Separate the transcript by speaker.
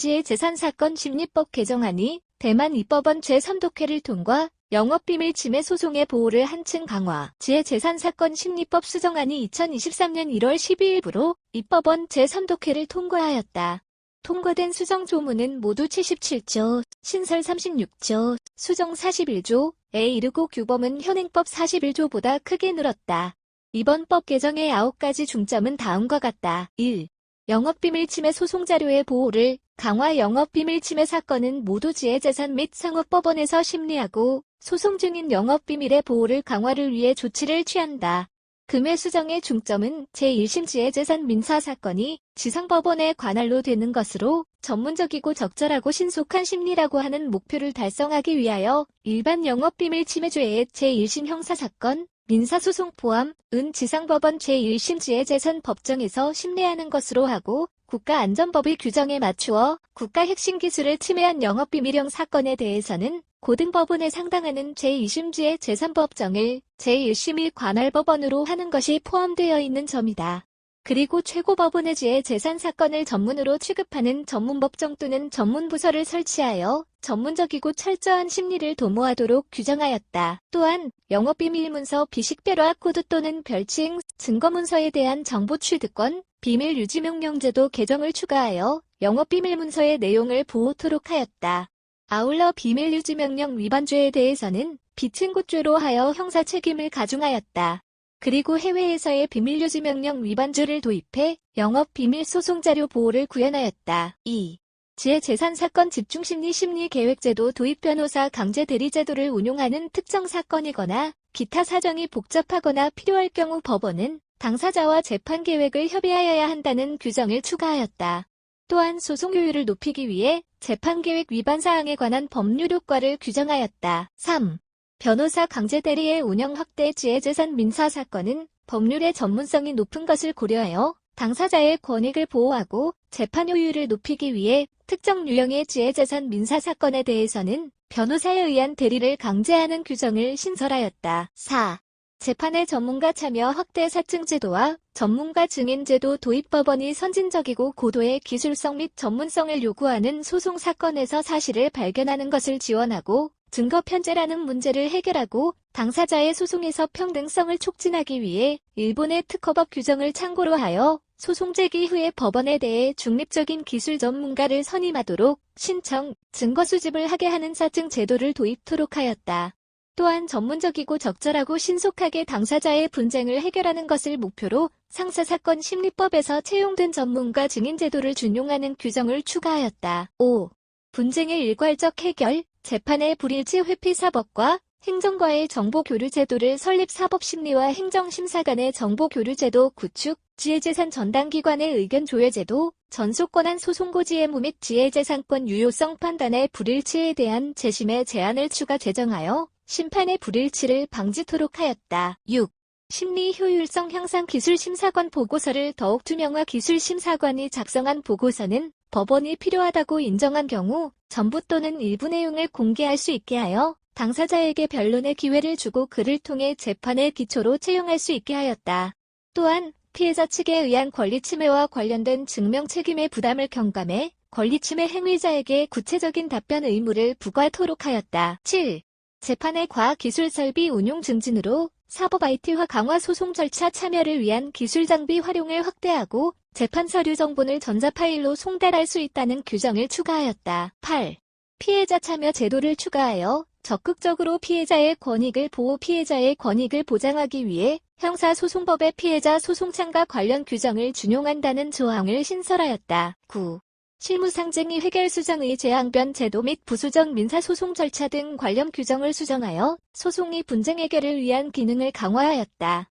Speaker 1: 지혜재산사건 심리법 개정안이 대만 입법원 제3독회를 통과, 영업비밀 침해 소송의 보호를 한층 강화. 지혜재산사건 심리법 수정안이 2023년 1월 12일부로 입법원 제3독회를 통과하였다. 통과된 수정 조문은 모두 77조, 신설 36조, 수정 41조에 이르고 규범은 현행법 41조보다 크게 늘었다. 이번 법 개정의 9가지 중점은 다음과 같다. 1. 영업비밀 침해 소송 자료의 보호를 강화. 영업비밀 침해 사건은 모두 지혜재산 및 상업법원에서 심리하고 소송 중인 영업비밀의 보호를 강화를 위해 조치를 취한다. 금의 수정의 중점은 제1심 지혜재산 민사사건이 지상법원의 관할로 되는 것으로 전문적이고 적절하고 신속한 심리라고 하는 목표를 달성하기 위하여 일반 영업비밀 침해죄의 제1심 형사사건, 민사소송 포함, 지상법원 제1심 지혜재산 법정에서 심리하는 것으로 하고, 국가안전법의 규정에 맞추어 국가 핵심 기술을 침해한 영업비밀형 사건에 대해서는 고등법원에 상당하는 제2심 지혜재산법정을 제1심의 관할법원으로 하는 것이 포함되어 있는 점이다. 그리고 최고법원의 지혜재산 사건을 전문으로 취급하는 전문법정 또는 전문부서를 설치하여 전문적이고 철저한 심리를 도모하도록 규정하였다. 또한 영업비밀문서 비식별화 코드 또는 별칭, 증거문서에 대한 정보 취득권, 비밀유지명령제도 개정을 추가하여 영업비밀문서의 내용을 보호토록 하였다. 아울러 비밀유지명령 위반죄에 대해서는 비친고죄로 하여 형사책임을 가중하였다. 그리고 해외에서의 비밀유지명령 위반죄를 도입해 영업비밀소송자료 보호를 구현하였다. 2. 지혜재산사건 집중심리 심리계획제도 도입. 변호사 강제대리제도를 운용하는 특정 사건이거나 기타 사정이 복잡하거나 필요할 경우 법원은 당사자와 재판계획을 협의하여야 한다는 규정을 추가하였다. 또한 소송 효율을 높이기 위해 재판계획 위반 사항에 관한 법률 효과를 규정하였다. 3. 변호사 강제대리의 운영 확대. 지혜재산 민사사건은 법률의 전문성이 높은 것을 고려하여 당사자의 권익을 보호하고 재판 효율을 높이기 위해 특정 유형의 지혜재산 민사사건에 대해서는 변호사에 의한 대리를 강제하는 규정을 신설하였다. 4. 재판의 전문가 참여 확대. 사증제도와 전문가 증인제도 도입. 법원이 선진적이고 고도의 기술성 및 전문성을 요구하는 소송 사건에서 사실을 발견하는 것을 지원하고 증거 편제라는 문제를 해결하고 당사자의 소송에서 평등성을 촉진하기 위해 일본의 특허법 규정을 참고로 하여 소송 제기 후에 법원에 대해 중립적인 기술 전문가를 선임하도록 신청, 증거 수집을 하게 하는 사증 제도를 도입토록 하였다. 또한 전문적이고 적절하고 신속하게 당사자의 분쟁을 해결하는 것을 목표로 상사사건 심리법에서 채용된 전문가 증인 제도를 준용하는 규정을 추가하였다. 5. 분쟁의 일괄적 해결, 재판의 불일치 회피 사법과 행정과의 정보교류 제도를 설립. 사법심리와 행정심사 간의 정보교류제도 구축, 지혜재산 전담기관의 의견 조율제도, 전속권한 소송고지 의무 및 지혜재산권 유효성 판단의 불일치에 대한 재심의 제한을 추가 제정하여 심판의 불일치를 방지토록 하였다. 6. 심리 효율성 향상. 기술심사관 보고서를 더욱 투명화. 기술심사관이 작성한 보고서는 법원이 필요하다고 인정한 경우 전부 또는 일부 내용을 공개할 수 있게 하여 당사자에게 변론의 기회를 주고 그를 통해 재판의 기초로 채용할 수 있게 하였다. 또한 피해자 측에 의한 권리침해와 관련된 증명 책임의 부담을 경감해 권리침해 행위자에게 구체적인 답변 의무를 부과토록 하였다. 7. 재판의 과학기술 설비 운용 증진으로 사법 IT화 강화. 소송 절차 참여를 위한 기술 장비 활용을 확대하고 재판 서류 정보를 전자파일로 송달할 수 있다는 규정을 추가하였다. 8. 피해자 참여 제도를 추가하여 적극적으로 피해자의 권익을 보호. 피해자의 권익을 보장하기 위해 형사소송법의 피해자 소송 참가 관련 규정을 준용한다는 조항을 신설하였다. 9. 실무상쟁의 해결 수정의 재항변 제도 및 부수정 민사소송 절차 등 관련 규정을 수정하여 소송의 분쟁 해결을 위한 기능을 강화하였다.